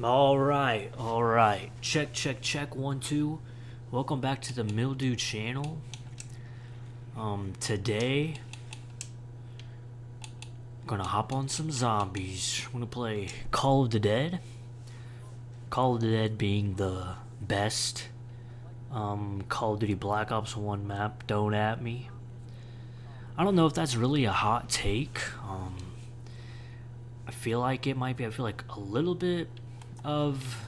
All right. Check, check, check. 1, 2. Welcome back to the Mildew channel. Today, I'm gonna hop on some zombies. I'm gonna play Call of the Dead. Call of the Dead being the best Call of Duty Black Ops 1 map. Don't at me. I don't know if that's really a hot take. I feel like it might be. I feel like a little bit of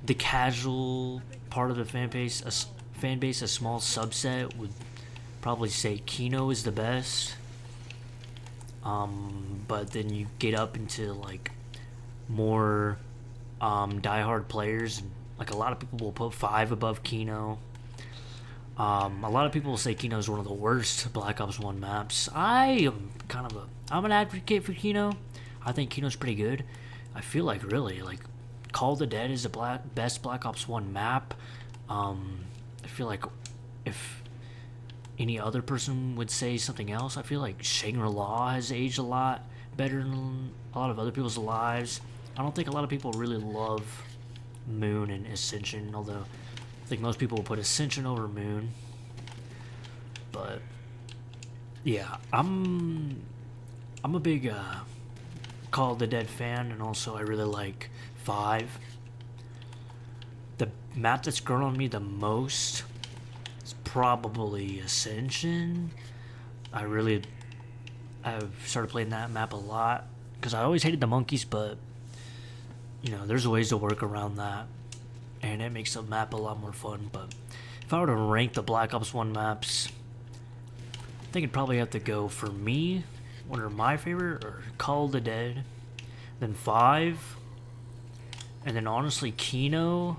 the casual part of the fan base, a small subset would probably say Kino is the best. But then you get up into like more diehard players, and like a lot of people will put 5 above Kino. A lot of people will say Kino is one of the worst Black Ops 1 maps. I'm an advocate for Kino. I think Kino's pretty good. I feel like really like Call of the Dead is the best Black Ops 1 map. I feel like if any other person would say something else, I feel like Shangri-La has aged a lot better than a lot of other people's lives. I don't think a lot of people really love Moon and Ascension, although I think most people will put Ascension over Moon. But yeah, I'm a big Call of the Dead fan, and also I really like 5. The map that's grown on me the most is probably Ascension. I've started playing that map a lot because I always hated the monkeys, but you know, there's ways to work around that, and it makes the map a lot more fun. But if I were to rank the Black Ops 1 maps, I think it'd probably have to go for me. One of my favorite or Call of the Dead, then 5, and then honestly Kino,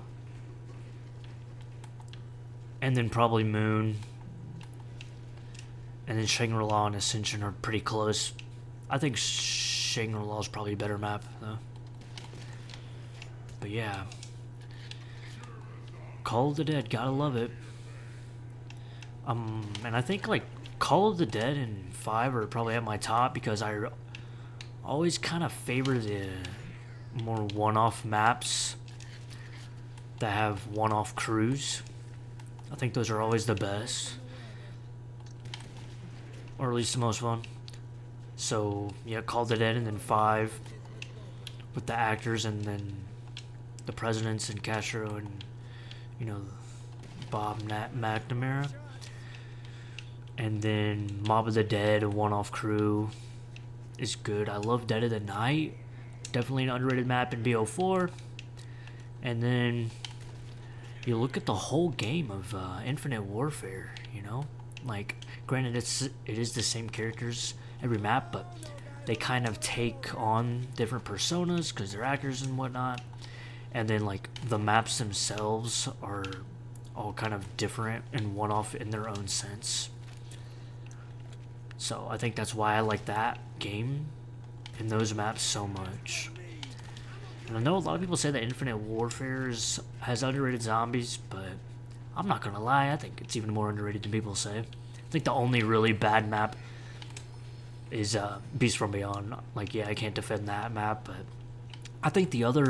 and then probably Moon, and then Shangri-La and Ascension are pretty close. I think Shangri-La is probably a better map though. But yeah, Call of the Dead, gotta love it. And I think like Call of the Dead and 5 are probably at my top because I always kind of favor the more one-off maps that have one-off crews. I think those are always the best, or at least the most fun. So yeah, Call of the Dead, and then 5 with the actors, and then the presidents and Castro and, you know, Bob McNamara. And then Mob of the Dead, a one-off crew, is good. I love Dead of the Night. Definitely an underrated map in BO4. And then you look at the whole game of Infinite Warfare, you know? Like, granted, it is the same characters every map, but they kind of take on different personas because they're actors and whatnot. And then, like, the maps themselves are all kind of different and one-off in their own sense. So I think that's why I like that game and those maps so much. And I know a lot of people say that Infinite Warfare has underrated zombies, but I'm not gonna lie, I think it's even more underrated than people say. I think the only really bad map is Beast from Beyond. Like, yeah, I can't defend that map, but I think the other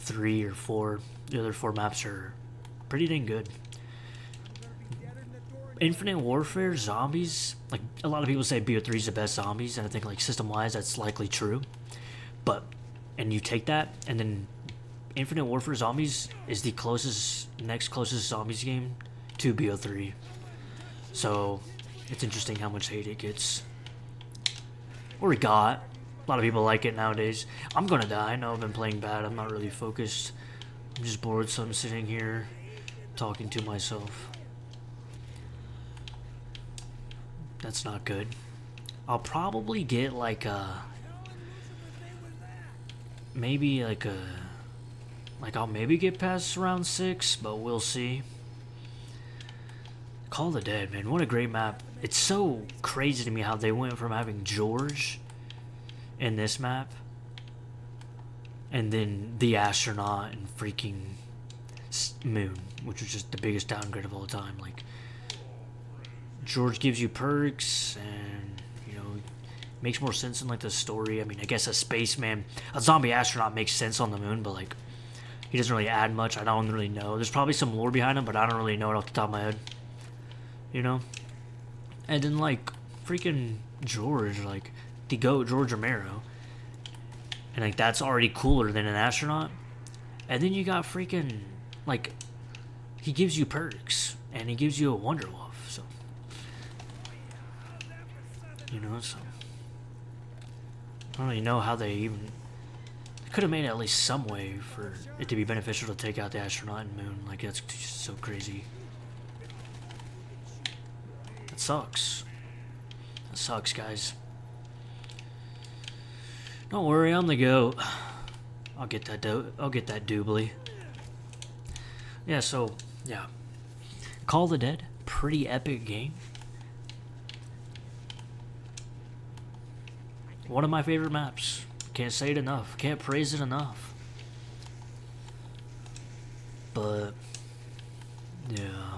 the other 4 maps are pretty dang good. Infinite Warfare zombies, like a lot of people say BO3 is the best zombies, and I think like system-wise that's likely true. But and you take that, and then Infinite Warfare zombies is the next closest zombies game to BO3. So it's interesting how much hate it gets, or it got. A lot of people like it nowadays. I'm gonna die. I know I've been playing bad. I'm not really focused. I'm just bored, so I'm sitting here talking to myself. That's not good. I'll probably get like I'll maybe get past round 6, but we'll see. Call of the Dead, man, what a great map. It's so crazy to me how they went from having George in this map, and then the astronaut and freaking Moon, which was just the biggest downgrade of all time. Like, George gives you perks, and you know, makes more sense in like the story. I mean, I guess a spaceman, a zombie astronaut makes sense on the moon, but like he doesn't really add much. I don't really know. There's probably some lore behind him, but I don't really know it off the top of my head. You know? And then like freaking George, like the GOAT, George Romero. And like that's already cooler than an astronaut. And then you got freaking like he gives you perks and he gives you a Wonder Wolf, so you know, so I don't really know how they even could have made at least some way for it to be beneficial to take out the astronaut and moon. Like that's just so crazy. That sucks. That sucks, guys. Don't worry, I'm the GOAT. I'll get that doobly. Yeah, so yeah. Call of the Dead, pretty epic game. One of my favorite maps. Can't say it enough. Can't praise it enough. But yeah,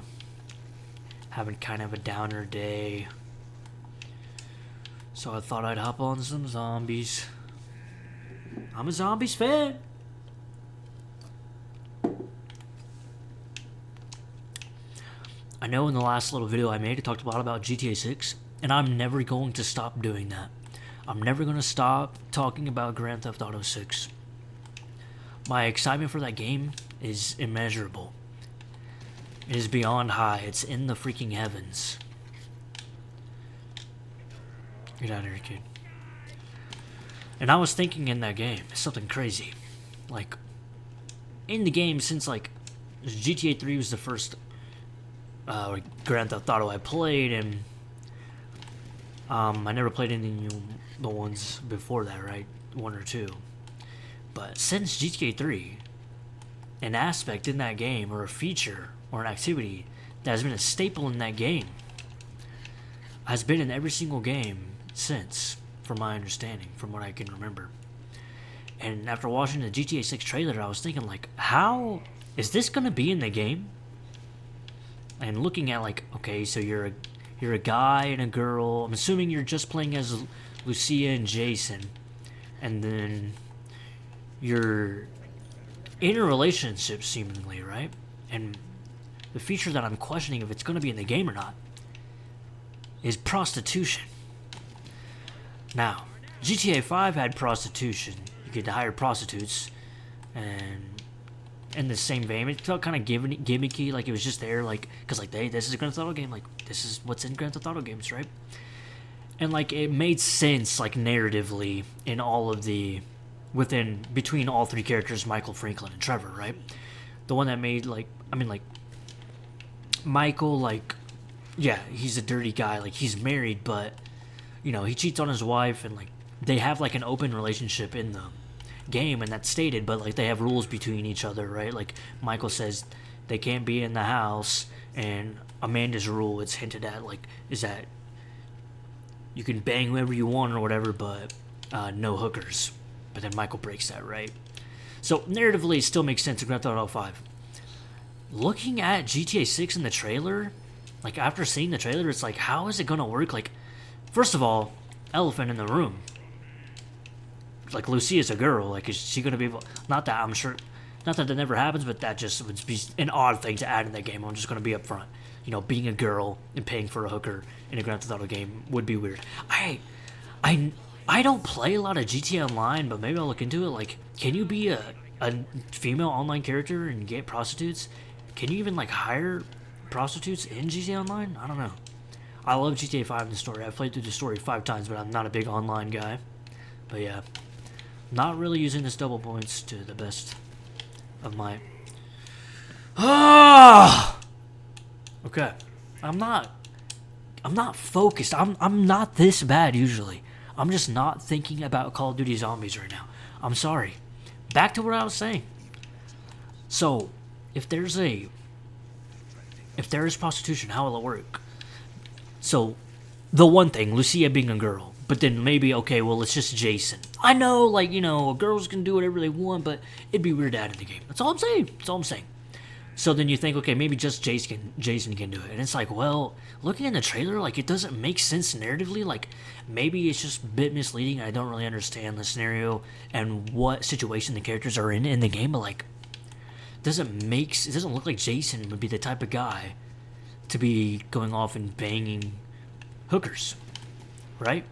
having kind of a downer day. So I thought I'd hop on some zombies. I'm a Zombies fan. I know in the last little video I made, I talked a lot about GTA 6, and I'm never going to stop doing that. I'm never going to stop talking about Grand Theft Auto 6. My excitement for that game is immeasurable. It is beyond high. It's in the freaking heavens. Get out of here, kid. And I was thinking in that game, something crazy. Like, in the game, since like GTA 3 was the first Grand Theft Auto I played, and I never played any of the ones before that, right? 1 or 2. But since GTA 3, an aspect in that game, or a feature, or an activity that has been a staple in that game, has been in every single game since, from my understanding, from what I can remember. And after watching the GTA 6 trailer, I was thinking, like, how is this gonna be in the game? And looking at, like, okay, so you're a guy and a girl. I'm assuming you're just playing as Lucia and Jason, and then you're in a relationship, seemingly, right? And the feature that I'm questioning if it's gonna be in the game or not is prostitution. Now, GTA 5 had prostitution. You could hire prostitutes, and in the same vein, it felt kind of gimmicky, like it was just there, like, because, like, this is a Grand Theft Auto game, like, this is what's in Grand Theft Auto games, right? And, like, it made sense, like, narratively, in all of the, between all three characters, Michael, Franklin, and Trevor, right? The one that made, like, I mean, like, Michael, like, yeah, he's a dirty guy, like, he's married, but, you know, he cheats on his wife, and, like, they have, like, an open relationship in the game, and that's stated, but, like, they have rules between each other, right? Like, Michael says they can't be in the house, and Amanda's rule, it's hinted at, like, is that you can bang whoever you want or whatever, but no hookers. But then Michael breaks that, right? So, narratively, it still makes sense in Grand Theft Auto 5. Looking at GTA 6 in the trailer, like, after seeing the trailer, it's like, how is it gonna work? Like, first of all, elephant in the room. Like, Lucia's a girl. Like, is she gonna be able? Not that I'm sure. Not that never happens, but that just would be an odd thing to add in that game. I'm just gonna be upfront. You know, being a girl and paying for a hooker in a Grand Theft Auto game would be weird. I don't play a lot of GTA Online, but maybe I'll look into it. Like, can you be a female online character and get prostitutes? Can you even, like, hire prostitutes in GTA Online? I don't know. I love GTA 5 in the story. I've played through the story 5 times, but I'm not a big online guy. But yeah, not really using this double points to the best of my... Okay. I'm not focused. I'm not this bad usually. I'm just not thinking about Call of Duty Zombies right now. I'm sorry. Back to what I was saying. So, if there is prostitution, how will it work? So, the one thing, Lucia being a girl, but then maybe, okay, well, it's just Jason. I know, like, you know, girls can do whatever they want, but it'd be weird to add in the game. That's all I'm saying. So then you think, okay, maybe just Jason can do it. And it's like, well, looking in the trailer, like, it doesn't make sense narratively. Like, maybe it's just a bit misleading. I don't really understand the scenario and what situation the characters are in the game. But, like, it doesn't look like Jason would be the type of guy to be going off and banging hookers, right?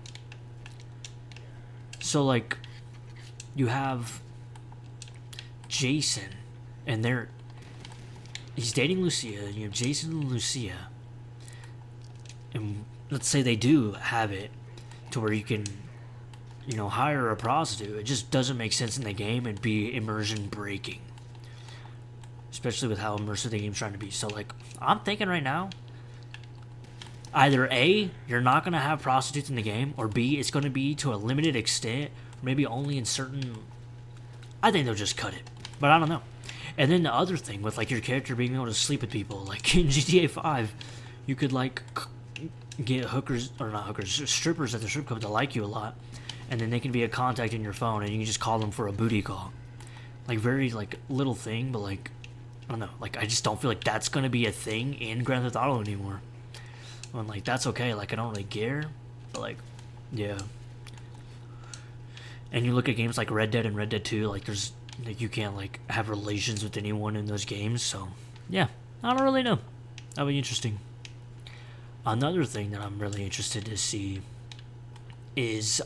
So, like, you have Jason, and he's dating Lucia. You have Jason and Lucia, and let's say they do have it to where you can, hire a prostitute. It just doesn't make sense in the game and be immersion breaking, especially with how immersive the game's trying to be. So, like, I'm thinking right now, either A, you're not going to have prostitutes in the game, or B, it's going to be to a limited extent, maybe only in certain... I think they'll just cut it, but I don't know. And then the other thing with, like, your character being able to sleep with people, like in GTA 5, you could, like, get strippers at the strip club to like you a lot, and then they can be a contact in your phone, and you can just call them for a booty call. Like, very, like, little thing, but, like, I don't know. Like, I just don't feel like that's going to be a thing in Grand Theft Auto anymore. When, like, that's okay. Like, I don't really care, but, like, yeah. And you look at games like Red Dead and Red Dead 2, like, you can't, like, have relations with anyone in those games, so, yeah, I don't really know. That'll be interesting. Another thing that I'm really interested to see is,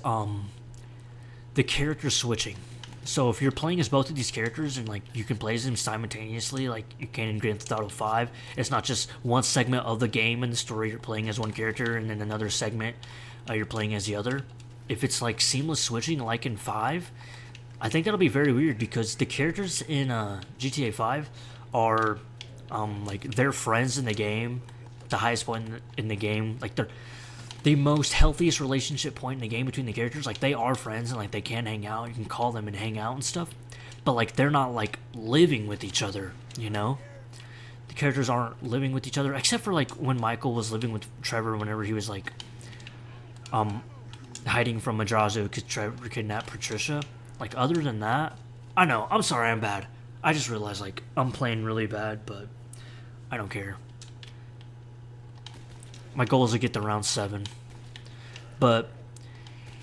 the character switching. So if you're playing as both of these characters and, like, you can play as them simultaneously, like you can in Grand Theft Auto 5, it's not just one segment of the game and the story you're playing as one character and then another segment you're playing as the other. If it's, like, seamless switching like in 5, I think that'll be very weird because the characters in GTA 5 are, like, they're friends in the game, the highest point in the game. Like, they're the most healthiest relationship point in the game between the characters. Like, they are friends and, like, they can hang out. You can call them and hang out and stuff. But, like, they're not, like, living with each other, you know? The characters aren't living with each other, except for, like, when Michael was living with Trevor whenever he was, like, hiding from Madrazo because Trevor kidnapped Patricia. Like, other than that, I know, I'm sorry, I'm bad. I just realized, like, I'm playing really bad, but I don't care. My goal is to get to round 7. But,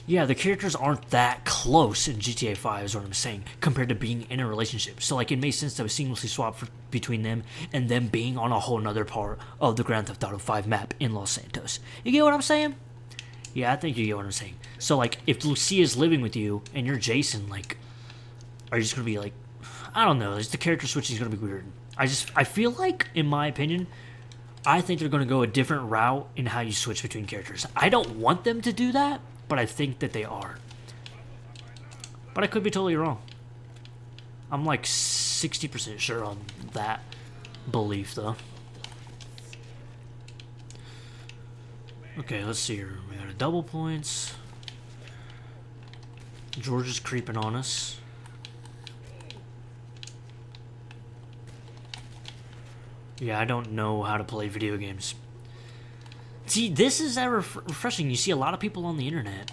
yeah, the characters aren't that close in GTA 5 is what I'm saying, compared to being in a relationship. So, like, it made sense to seamlessly swap between them and them being on a whole nother part of the Grand Theft Auto 5 map in Los Santos. You get what I'm saying? Yeah, I think you get what I'm saying. So, like, if Lucia's living with you and you're Jason, like, are you just going to be, like, I don't know, the character switching is going to be weird. I feel like, in my opinion, I think they're going to go a different route in how you switch between characters. I don't want them to do that, but I think that they are. But I could be totally wrong. I'm, like, 60% sure on that belief, though. Okay, let's see here. We got a double points. George is creeping on us. Yeah, I don't know how to play video games. See, this is that refreshing. You see a lot of people on the internet.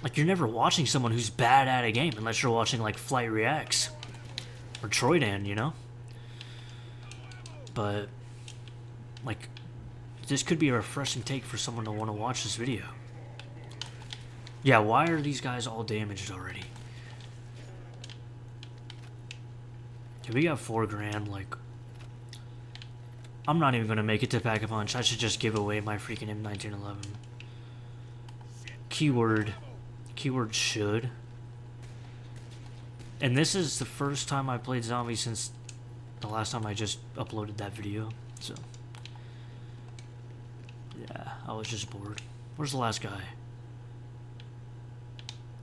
Like, you're never watching someone who's bad at a game unless you're watching, like, Flight Reacts. Or Troydan, you know? But, like, this could be a refreshing take for someone to want to watch this video. Yeah, why are these guys all damaged already? Okay, we got $4,000, like... I'm not even going to make it to Pack-a-Punch. I should just give away my freaking M1911. Keyword should. And this is the first time I played zombies since the last time I just uploaded that video. So, yeah, I was just bored. Where's the last guy?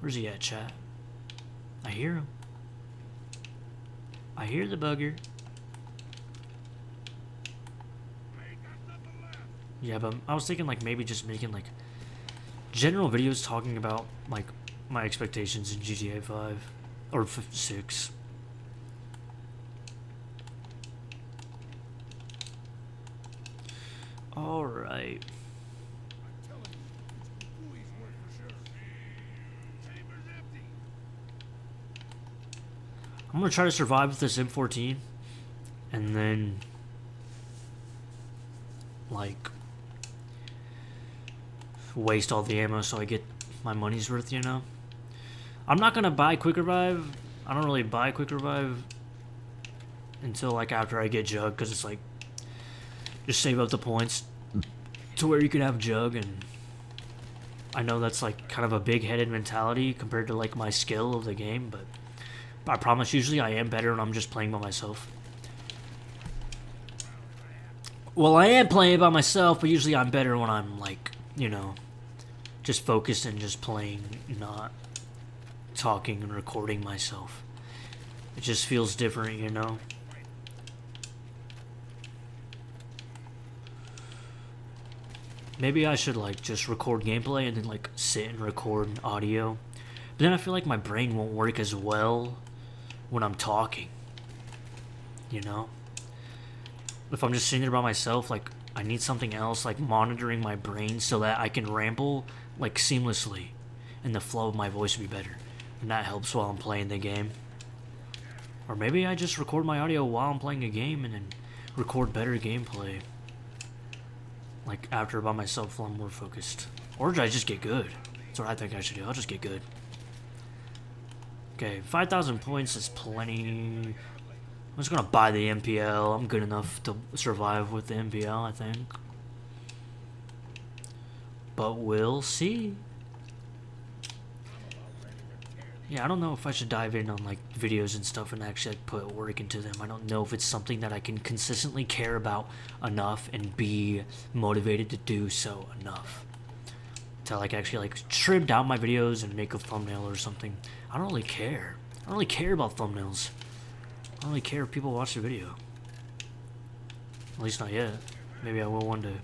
Where's he at, chat? I hear him. I hear the bugger. Yeah, but I was thinking, like, maybe just making, like, general videos talking about, like, my expectations in GTA 5 or 6. Alright. I'm gonna try to survive with this M14 and then like waste all the ammo so I get my money's worth, you know? I'm not gonna buy quick revive. I don't really buy quick revive until like after I get jug, because it's like just save up the points to where you can have jug, and I know that's like kind of a big-headed mentality compared to like my skill of the game, but I promise usually I am better when I'm just playing by myself. Well, I am playing by myself, but usually I'm better when I'm like, you know, just focused and just playing, not talking and recording myself. It just feels different, you know? Maybe I should like just record gameplay and then like sit and record audio. But then I feel like my brain won't work as well when I'm talking. You know? If I'm just sitting there by myself, like I need something else like monitoring my brain so that I can ramble like seamlessly and the flow of my voice will be better. And that helps while I'm playing the game. Or maybe I just record my audio while I'm playing a game and then record better gameplay. Like after by myself while I'm more focused. Or did I just get good? That's what I think I should do. I'll just get good. Okay, 5,000 points is plenty. I'm just gonna buy the MPL. I'm good enough to survive with the MPL, I think. But we'll see. Yeah, I don't know if I should dive in on like videos and stuff and actually like, put work into them. I don't know if it's something that I can consistently care about enough and be motivated to do so enough to like actually like trim down my videos and make a thumbnail or something. I don't really care. I don't really care about thumbnails. I don't really care if people watch the video. At least not yet. Maybe I will one day.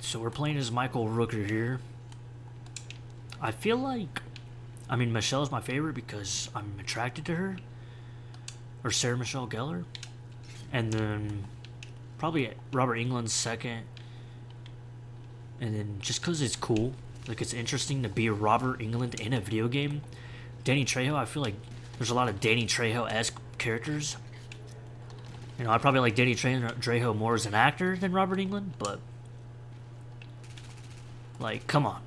So we're playing as Michael Rooker here. I feel like, I mean, Michelle's my favorite because I'm attracted to her. Or Sarah Michelle Gellar. And then probably Robert Englund's second. And then just because it's cool. Like it's interesting to be Robert Englund in a video game. Danny Trejo, I feel like there's a lot of Danny Trejo-esque characters. You know, I probably like Danny Trejo more as an actor than Robert Englund, but like, come on.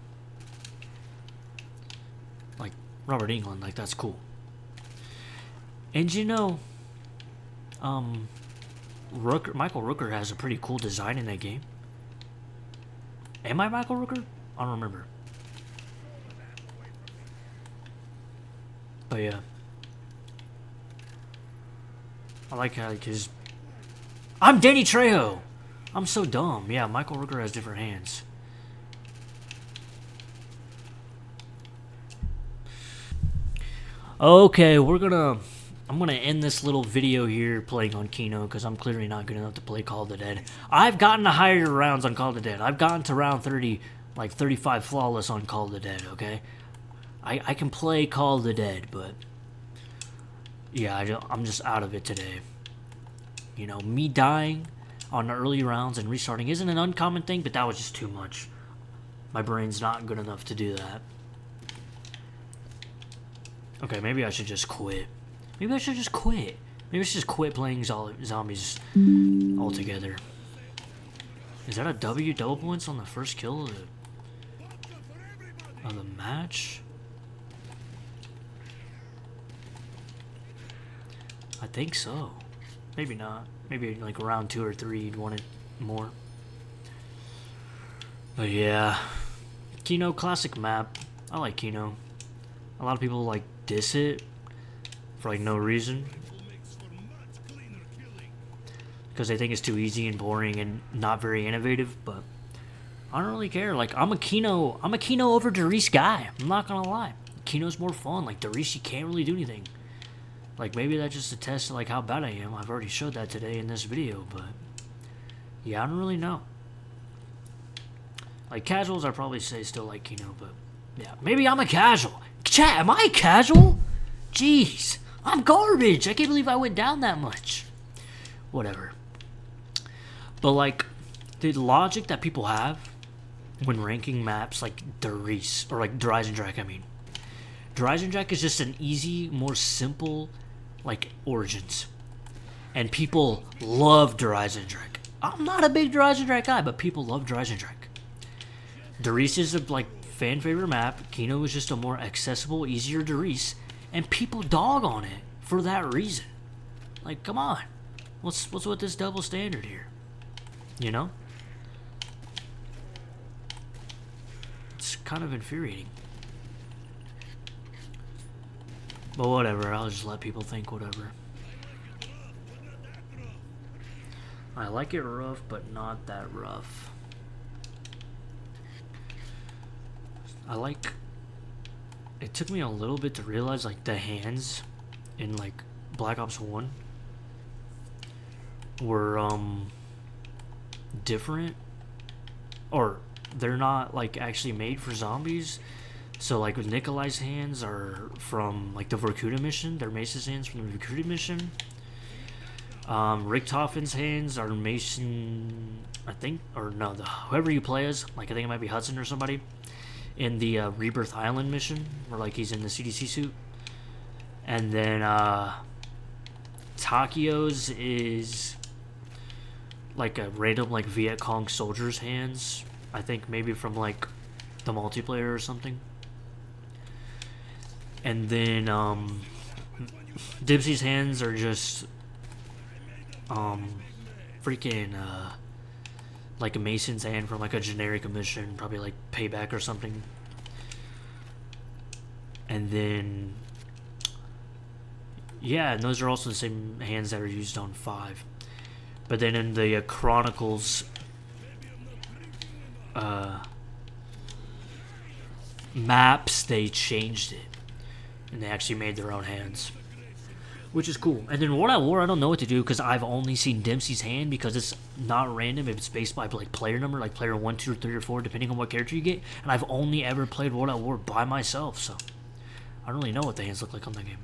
Like, Robert Englund, like, that's cool. And you know, Michael Rooker has a pretty cool design in that game. Am I Michael Rooker? I don't remember. But yeah. I like how, like, his... I'm Danny Trejo! I'm so dumb. Yeah, Michael Rooker has different hands. Okay, I'm gonna end this little video here playing on Kino because I'm clearly not good enough to play Call of the Dead. I've gotten to higher rounds on Call of the Dead. I've gotten to round 30, like 35 flawless on Call of the Dead, okay? I can play Call of the Dead, but yeah, I'm just out of it today. You know, me dying on the early rounds and restarting isn't an uncommon thing, but that was just too much. My brain's not good enough to do that. Okay, maybe I should just quit. Maybe I should just quit. Maybe I should just quit playing zombies altogether. Is that a W? Double points on the first kill of the match? I think so. Maybe not. Maybe like round 2 or 3 you'd want it more. But yeah. Kino, classic map. I like Kino. A lot of people like diss it for like no reason because they think it's too easy and boring and not very innovative, but I don't really care. Like I'm a Kino over Darice guy. I'm not gonna lie. Kino's more fun. Like Darice, you can't really do anything. Like maybe that's just a test of like how bad I am. I've already showed that today in this video, but yeah, I don't really know. Like casuals, I probably say still like Kino, but yeah, maybe I'm a casual. Chat, am I casual? Jeez, I'm garbage. I can't believe I went down that much. Whatever. But like, the logic that people have when ranking maps like Darius or like Dreisendrack. I mean, Dreisendrack is just an easy, more simple, like Origins, and people love Dreisendrack. I'm not a big Dreisendrack guy, but people love Dreisendrack. Darius is a like fan favorite map. Kino is just a more accessible, easier Darius, and people dog on it for that reason. Like, come on, what's with this double standard here? You know, it's kind of infuriating. But whatever, I'll just let people think whatever. I like it rough, but not that rough. I like... It took me a little bit to realize, like, the hands in, like, Black Ops 1 were, different. Or, they're not, like, actually made for zombies. So, like, with Nikolai's hands are from, like, the Vorkuta mission. They're Mace's hands from the Vorkuta mission. Richtofen's hands are Mason, I think, or no, whoever you play as, like, I think it might be Hudson or somebody, in the Rebirth Island mission, where, like, he's in the CDC suit. And then, Takio's is, like, a random, like, Viet Cong soldier's hands. I think maybe from, like, the multiplayer or something. And then, Dipsy's hands are just... freaking, like a Mason's hand from like a generic mission, probably like Payback or something. And then, yeah, and those are also the same hands that are used on 5. But then in the Chronicles, maps, they changed it. And they actually made their own hands. Which is cool. And then World at War, I don't know what to do because I've only seen Dempsey's hand because it's not random. It's based by like player number, like player 1, 2, 3, or 4, depending on what character you get. And I've only ever played World at War by myself, so I don't really know what the hands look like on that game.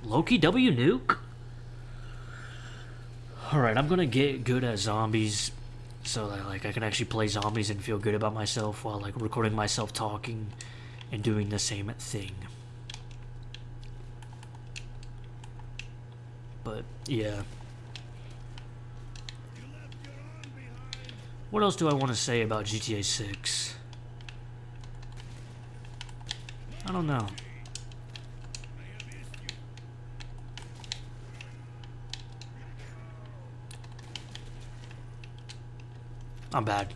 Loki W nuke? Alright, I'm gonna get good at zombies so that like I can actually play zombies and feel good about myself while like recording myself talking and doing the same thing. But, yeah. What else do I want to say about GTA 6? I don't know. I'm bad.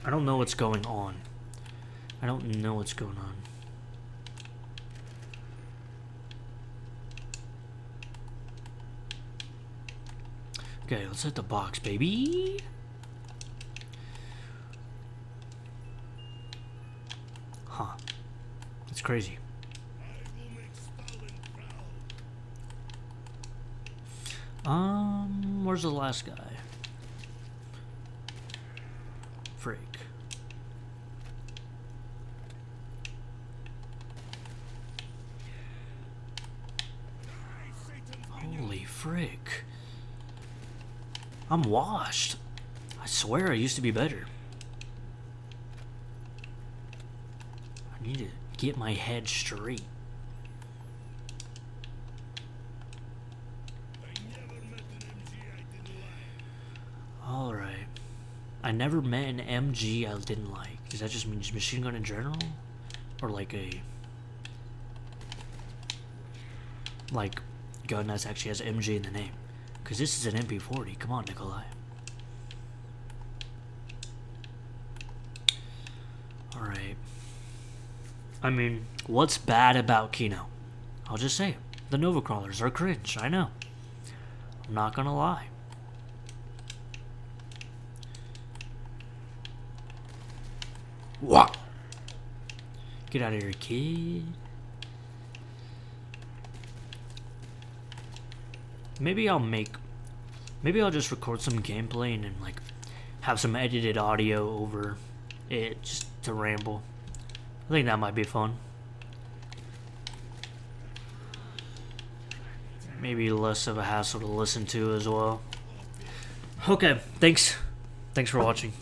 I don't know what's going on. I don't know what's going on. Okay, let's hit the box, baby. Huh. It's crazy. Where's the last guy? Freak. Holy frick. I'm washed. I swear I used to be better. I need to get my head straight. Alright. I never met an MG I didn't like. Does that just mean just machine gun in general? Or like a... like gun that actually has MG in the name? Because this is an MP40. Come on, Nikolai. Alright. I mean, what's bad about Kino? I'll just say it. The Nova Crawlers are cringe, I know. I'm not gonna lie. What? Get out of here, kid. Maybe I'll make Maybe I'll just record some gameplay and then like have some edited audio over it just to ramble. I think that might be fun. Maybe less of a hassle to listen to as well. Okay, thanks for watching.